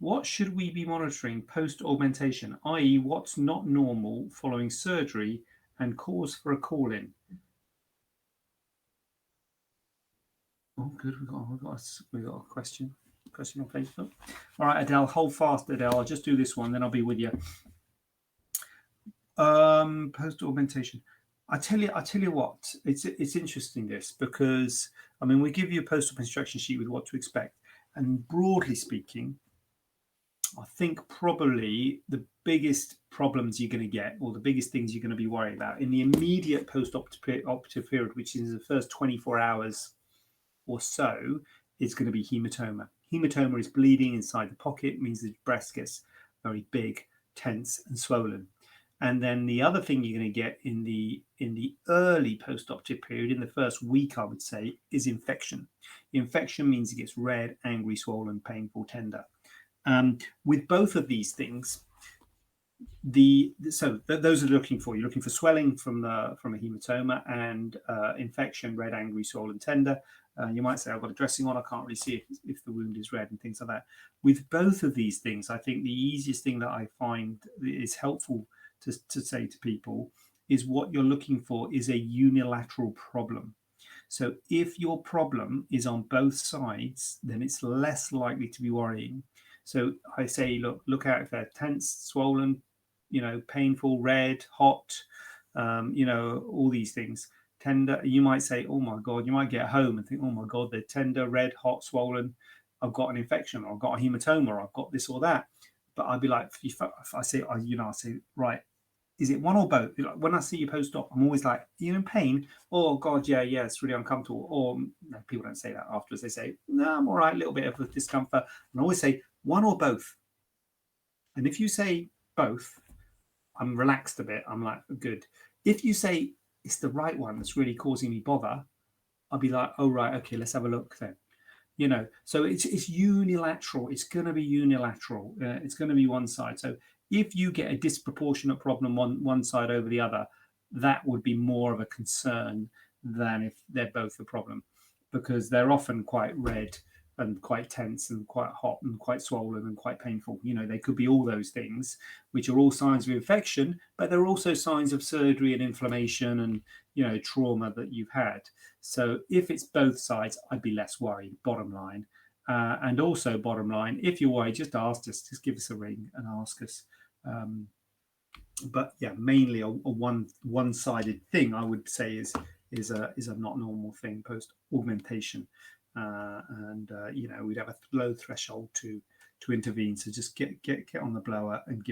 What should we be monitoring post augmentation, i.e., what's not normal following surgery and cause for a call in? Oh, good. We got a question on Facebook. All right, Adele, hold fast, Adele. I'll just do this one, then I'll be with you. Post augmentation. I tell you what. It's interesting this because I mean we give you a post-op instruction sheet with what to expect, and broadly speaking, I think probably the biggest problems you're going to get, or the biggest things you're going to be worried about in the immediate post-operative period, which is the first 24 hours or so, is going to be hematoma. Hematoma is bleeding inside the pocket, means the breast gets very big, tense, and swollen. And then the other thing you're going to get in the early post-operative period, in the first week, I would say, is infection. Infection means it gets red, angry, swollen, painful, tender. With both of these things, those are looking for. You're looking for swelling from a hematoma and infection, red, angry, swollen, tender. You might say, I've got a dressing on, I can't really see if the wound is red and things like that. With both of these things, I think the easiest thing that I find is helpful to say to people is what you're looking for is a unilateral problem. So if your problem is on both sides, then it's less likely to be worrying. So I say, look out if they're tense, swollen, painful, red, hot, all these things. Tender, you might say, oh my God, you might get home and think, oh my God, they're tender, red, hot, swollen. I've got an infection, or I've got a hematoma, or I've got this or that. But I'd be like, if I say, I say, right, is it one or both? Like, when I see you post-op, I'm always like, are you in pain? Oh God, yeah, it's really uncomfortable. Or no, people don't say that afterwards. They say, no, I'm all right, a little bit of discomfort. And I always say one or both. And if you say both, I'm relaxed a bit. I'm like, good. If you say it's the right one that's really causing me bother, I'll be like, oh right, okay, let's have a look then. So it's unilateral. It's going to be unilateral. It's going to be one side. So if you get a disproportionate problem on one side over the other, that would be more of a concern than if they're both a problem, because they're often quite red and quite tense and quite hot and quite swollen and quite painful. They could be all those things, which are all signs of infection, but they're also signs of surgery and inflammation and trauma that you've had. So if it's both sides, I'd be less worried, bottom line. And also, bottom line, if you're worried, just ask us, just give us a ring and ask us. But yeah, mainly a one-sided thing, I would say, is a not normal thing post augmentation. And we'd have a low threshold to intervene. So just get on the blower and give